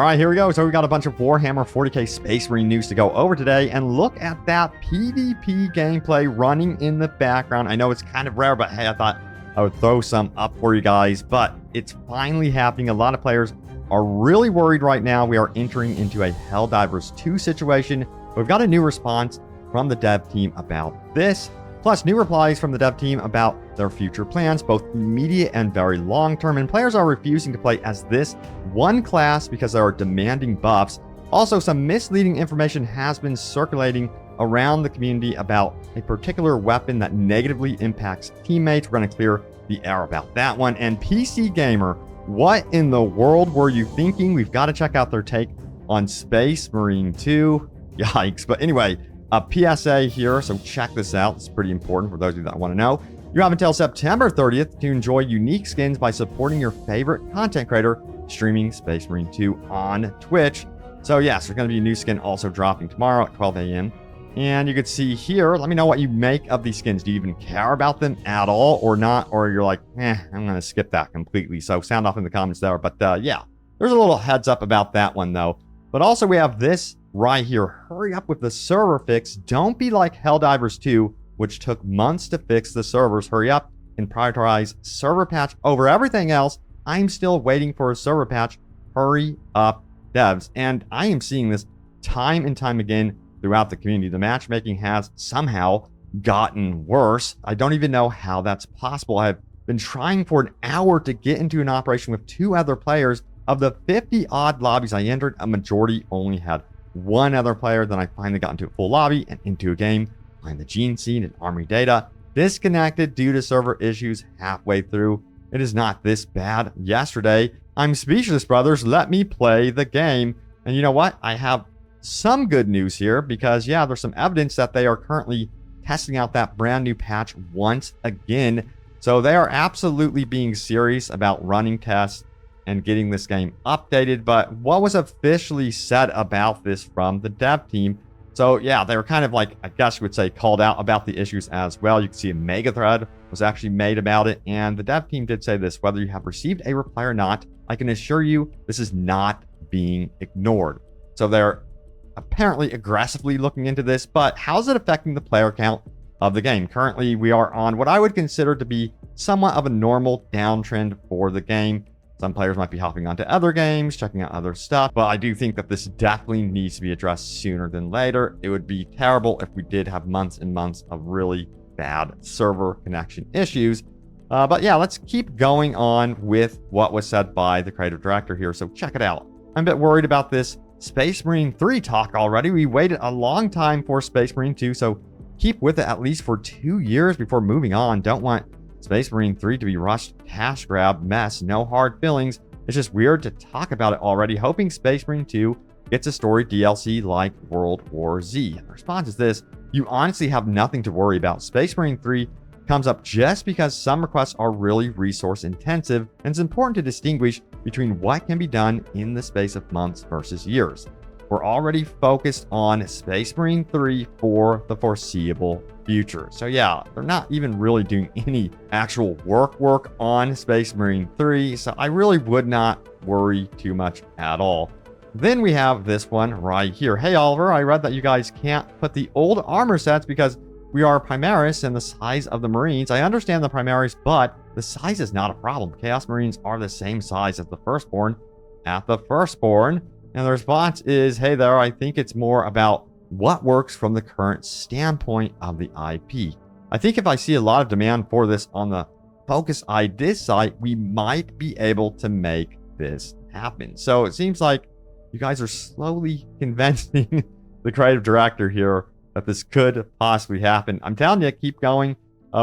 right, here we go. So we got a bunch of Warhammer 40k Space Marine news to go over today, and look at that PvP gameplay running in the background. I know it's kind of rare, but hey, I thought I would throw some up for you guys, but it's finally happening. A lot of players are really worried right now. We are entering into a Helldivers 2 situation. We've got a new response from the dev team about this, plus new replies from the dev team about their future plans, both immediate and very long-term, and players are refusing to play as this one class because there are demanding buffs. Also, some misleading information has been circulating around the community about a particular weapon that negatively impacts teammates. We're going to clear the air about that one. And PC Gamer, what in the world were you thinking? We've got to check out their take on Space Marine 2. Yikes. But anyway, a PSA here, so check this out. It's pretty important for those of you that want to know. You have until September 30th to enjoy unique skins by supporting your favorite content creator streaming Space Marine 2 on Twitch. So yes, there's going to be a new skin also dropping tomorrow at 12 a.m. And you can see here, let me know what you make of these skins. Do you even care about them at all or not? Or you're like, I'm going to skip that completely. So sound off in the comments there. But yeah, there's a little heads up about that one though. But also we have this right here. Hurry up with the server fix. Don't be like Helldivers 2, which took months to fix the servers. Hurry up and prioritize server patch over everything else. I'm still waiting for a server patch. Hurry up, devs. And I am seeing this time and time again throughout the community. The matchmaking has somehow gotten worse. I don't even know how that's possible. I've been trying for an hour to get into an operation with 2 other players. Of the 50 odd lobbies I entered, a majority only had 1 other player. Then I finally got into a full lobby and into a game. Find the gene seed and armory data. Disconnected due to server issues halfway through. It is not this bad. Yesterday, I'm speechless, brothers. Let me play the game. And you know what? I have some good news here because, yeah, there's some evidence that they are currently testing out that brand new patch once again. So they are absolutely being serious about running tests and getting this game updated. But what was officially said about this from the dev team? So yeah, they were kind of like, I guess you would say, called out about the issues as well. You can see a mega thread was actually made about it. And the dev team did say this: whether you have received a reply or not, I can assure you this is not being ignored. So they're apparently aggressively looking into this, but how's it affecting the player count of the game? Currently, we are on what I would consider to be somewhat of a normal downtrend for the game. Some players might be hopping onto other games, checking out other stuff, but I do think that this definitely needs to be addressed sooner than later. It would be terrible if we did have months and months of really bad server connection issues. But yeah, let's keep going on with what was said by the creative director here. So check it out. I'm a bit worried about this Space Marine 3 talk already. We waited a long time for Space Marine 2, so keep with it at least for 2 years before moving on. Don't want Space Marine 3 to be rushed cash grab mess. No hard feelings. It's just weird to talk about it already. Hoping Space Marine 2 gets a story DLC like World War Z. And the response is this: you honestly have nothing to worry about. Space Marine 3 comes up just because some requests are really resource intensive, and it's important to distinguish between what can be done in the space of months versus years. We're already focused on Space Marine 3 for the foreseeable future. So yeah, they're not even really doing any actual work on Space Marine 3, so I really would not worry too much at all. Then we have this one right here. Hey Oliver, I read that you guys can't put the old armor sets because we are Primaris and the size of the Marines. I understand the Primaris, but the size is not a problem. Chaos Marines are the same size as the Firstborn at the Firstborn. And the response is, hey there, I think it's more about what works from the current standpoint of the IP. I think if I see a lot of demand for this on the Focus Ideas site, we might be able to make this happen. So it seems like you guys are slowly convincing the creative director here that this could possibly happen. I'm telling you, keep going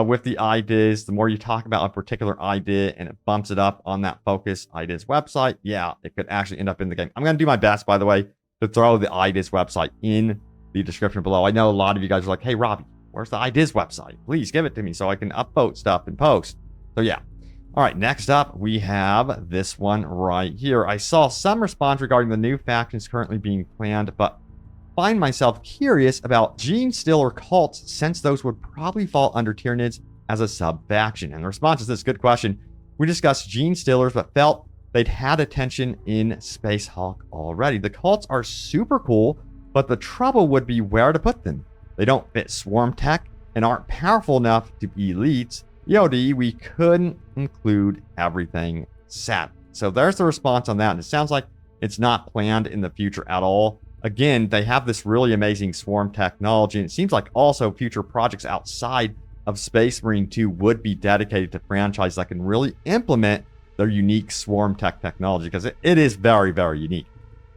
with the ideas. The more you talk about a particular idea and it bumps it up on that Focus Ideas website, yeah, it could actually end up in the game. I'm going to do my best, by the way, to throw the Ideas website in the description below. I know a lot of you guys are like, hey, Robbie, where's the Ideas website? Please give it to me so I can upvote stuff and post. So yeah. All right, next up, we have this one right here. I saw some response regarding the new factions currently being planned, but find myself curious about Gene Stealer cults, since those would probably fall under Tyranids as a sub-faction. And the response is this: good question. We discussed Gene Stealers, but felt they'd had attention in Space Hulk already. The cults are super cool, but the trouble would be where to put them. They don't fit swarm tech and aren't powerful enough to be elites. EOD, we couldn't include everything sad. So there's the response on that. And it sounds like it's not planned in the future at all. Again, they have this really amazing swarm technology. And it seems like also future projects outside of Space Marine 2 would be dedicated to franchises that can really implement their unique swarm tech technology, because it is very, very unique.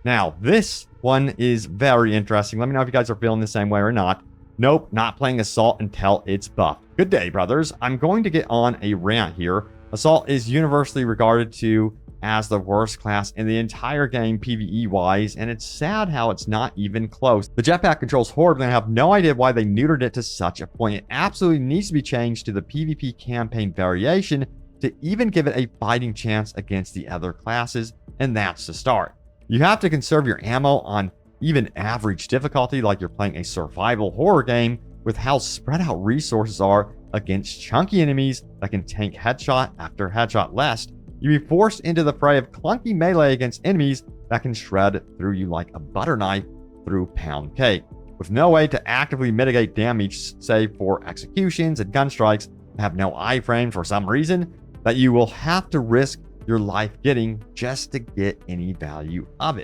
Now, this one is very interesting. Let me know if you guys are feeling the same way or not. Nope, not playing Assault until it's buffed. Good day, brothers. I'm going to get on a rant here. Assault is universally regarded to as the worst class in the entire game PvE-wise, and it's sad how it's not even close. The jetpack controls horribly, and I have no idea why they neutered it to such a point. It absolutely needs to be changed to the PvP campaign variation to even give it a fighting chance against the other classes, and that's the start. You have to conserve your ammo on even average difficulty, like you're playing a survival horror game, with how spread out resources are against chunky enemies that can tank headshot after headshot, lest you be forced into the fray of clunky melee against enemies that can shred through you like a butter knife through pound cake, with no way to actively mitigate damage save for executions and gun strikes that have no iframe for some reason that you will have to risk your life getting just to get any value out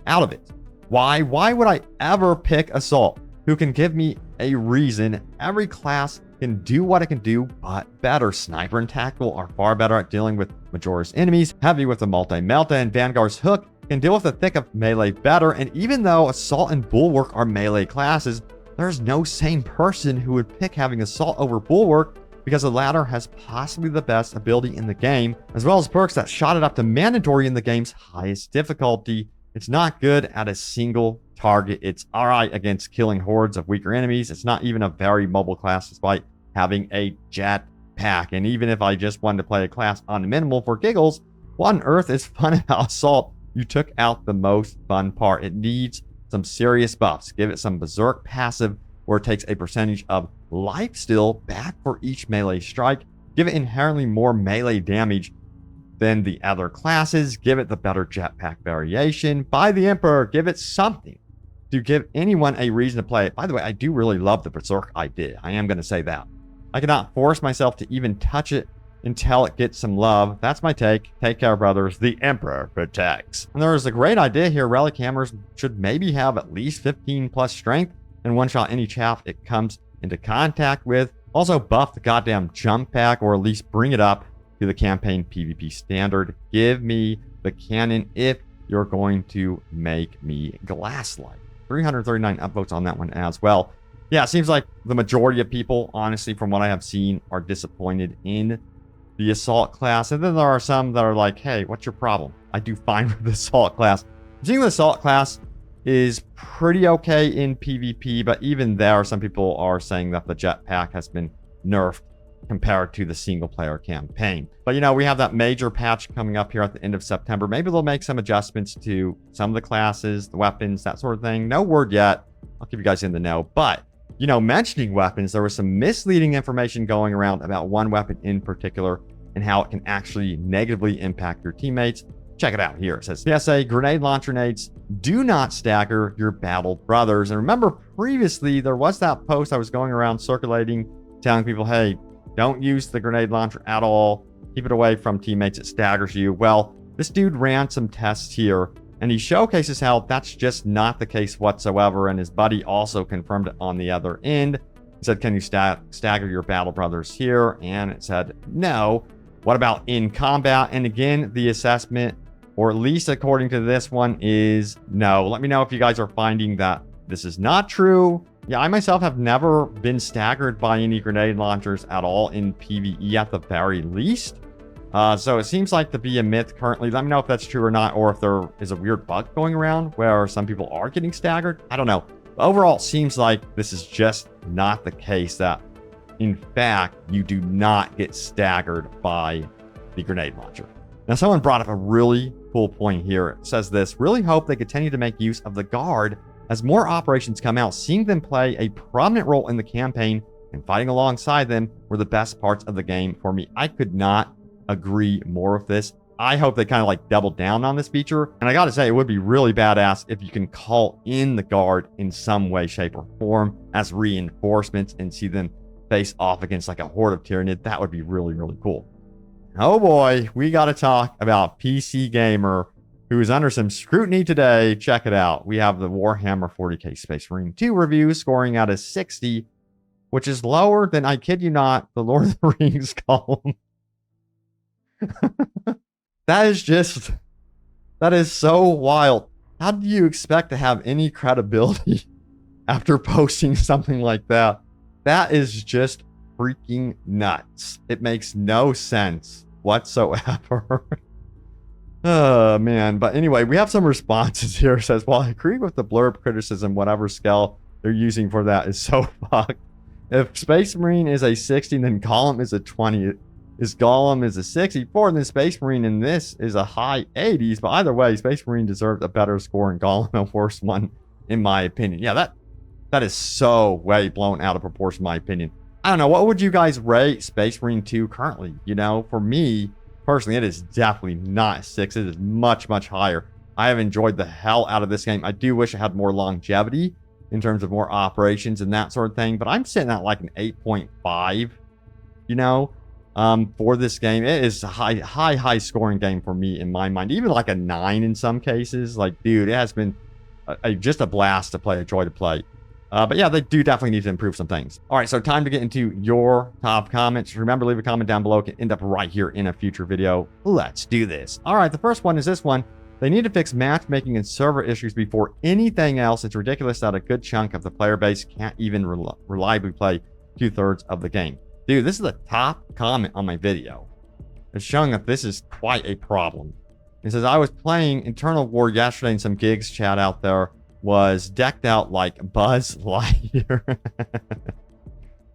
of it. Why would I ever pick Assault, who can give me a reason? Every class can do what it can do, but better. Sniper and Tactical are far better at dealing with Majora's enemies. Heavy with the Multi-Melta and Vanguard's Hook can deal with the thick of melee better. And even though Assault and Bulwark are melee classes, there's no sane person who would pick having Assault over Bulwark, because the latter has possibly the best ability in the game, as well as perks that shot it up to mandatory in the game's highest difficulty. It's not good at a single target. It's alright against killing hordes of weaker enemies. It's not even a very mobile class despite having a jetpack. And even if I just wanted to play a class on minimal for giggles, what on earth is fun about Assault? You took out the most fun part. It needs some serious buffs. Give it some Berserk passive where it takes a percentage of life steal back for each melee strike. Give it inherently more melee damage than the other classes. Give it the better jetpack variation. By the Emperor, give it something to give anyone a reason to play it. By the way, I do really love the Berserk idea. I am going to say that. I cannot force myself to even touch it until it gets some love. That's my take. Take care, brothers. The Emperor protects. And there is a great idea here. Relic hammers should maybe have at least 15 plus strength and one-shot any chaff it comes into contact with. Also buff the goddamn jump pack, or at least bring it up to the campaign PvP standard. Give me the cannon if you're going to make me glass-like. 339 upvotes on that one as well. Yeah, it seems like the majority of people, honestly, from what I have seen, are disappointed in the Assault class. And then there are some that are like, hey, what's your problem? I do fine with the Assault class. Seeing the Assault class is pretty okay in PvP, but even there, some people are saying that the jetpack has been nerfed compared to the single player campaign. But you know, we have that major patch coming up here at the end of September. Maybe they'll make some adjustments to some of the classes, the weapons, that sort of thing. No word yet. I'll keep you guys in the know. But, you know, mentioning weapons, there was some misleading information going around about one weapon in particular and how it can actually negatively impact your teammates. Check it out here. It says, PSA, grenade launcher nades do not stagger your battle brothers. And remember, previously, there was that post I was going around circulating, telling people, hey, don't use the grenade launcher at all. Keep it away from teammates. It staggers you. Well, this dude ran some tests here, and he showcases how that's just not the case whatsoever. And his buddy also confirmed it on the other end. He said, can you stagger your battle brothers here? And it said, no. What about in combat? And again, the assessment, or at least according to this one, is no. Let me know if you guys are finding that this is not true. Yeah, I myself have never been staggered by any grenade launchers at all in PvE at the very least. So it seems like to be a myth currently. Let me know if that's true or not, or if there is a weird bug going around where some people are getting staggered. I don't know. But overall, it seems like this is just not the case, that in fact, you do not get staggered by the grenade launcher. Now, someone brought up a really cool point here. It says this, really hope they continue to make use of the guard as more operations come out. Seeing them play a prominent role in the campaign and fighting alongside them were the best parts of the game for me. I could not agree more with this. I hope they kind of like double down on this feature. And I gotta say, it would be really badass if you can call in the guard in some way, shape, or form as reinforcements and see them face off against like a horde of Tyrannid. That would be really, really cool. Oh boy, we gotta talk about PC Gamer, who is under some scrutiny today. Check it out. We have the Warhammer 40k Space Marine 2 review scoring out a 60, which is lower than, I kid you not, the Lord of the Rings column. That is so wild. How do you expect to have any credibility after posting something like that? That is just freaking nuts. It makes no sense whatsoever. Oh, man. But anyway, we have some responses here. It says, well, I agree with the blurb criticism. Whatever scale they're using for that is so fucked. If Space Marine is a 60, then Golem is a 20. Golem is a 64, then Space Marine in this is a high 80s. But either way, Space Marine deserved a better score and Golem a worse one, in my opinion. Yeah, that is so way blown out of proportion, in my opinion. I don't know. What would you guys rate Space Marine 2 currently? You know, for me, personally, it is definitely not 6. It is much, much higher. I have enjoyed the hell out of this game. I do wish it had more longevity in terms of more operations and that sort of thing. But I'm sitting at like an 8.5, you know, for this game. It is a high scoring game for me in my mind. Even like a 9 in some cases. Like, dude, it has been just a blast to play, a joy to play. But yeah, they do definitely need to improve some things. All right, so time to get into your top comments. Remember, leave a comment down below. It can end up right here in a future video. Let's do this. All right, the first one is this one. They need to fix matchmaking and server issues before anything else. It's ridiculous that a good chunk of the player base can't even reliably play 2/3 of the game. Dude, this is the top comment on my video. It's showing that this is quite a problem. It says, I was playing Internal War yesterday and some gigs chat out there was decked out like Buzz Lightyear.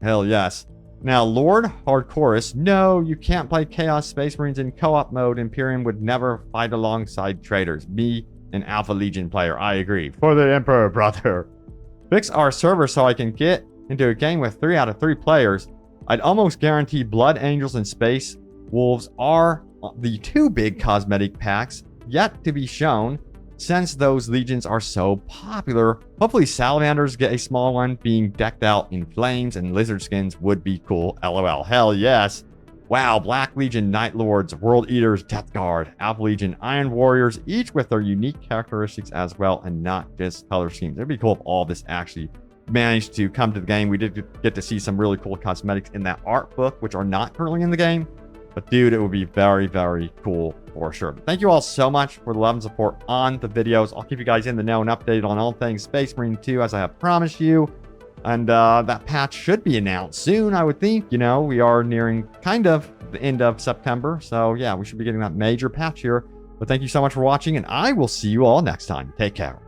Hell yes. Now, Lord Hardcorus, no, you can't play Chaos Space Marines in co-op mode. Imperium would never fight alongside traitors. Me, an Alpha Legion player, I agree. For the Emperor, brother. Fix our server so I can get into a game with 3 out of 3 players. I'd almost guarantee Blood Angels and Space Wolves are the 2 big cosmetic packs yet to be shown, since those legions are so popular. Hopefully Salamanders get a small one. Being decked out in flames and lizard skins would be cool. LOL. Hell yes. Wow. Black Legion, Night Lords, World Eaters, Death Guard, Alpha Legion, Iron Warriors, each with their unique characteristics as well, and not just color schemes. It'd be cool if all this actually managed to come to the game. We did get to see some really cool cosmetics in that art book, which are not currently in the game. But dude, it would be very, very cool for sure. Thank you all so much for the love and support on the videos. I'll keep you guys in the know and updated on all things Space Marine 2, as I have promised you. And that patch should be announced soon, I would think. You know, we are nearing kind of the end of September. So yeah, we should be getting that major patch here. But thank you so much for watching, and I will see you all next time. Take care.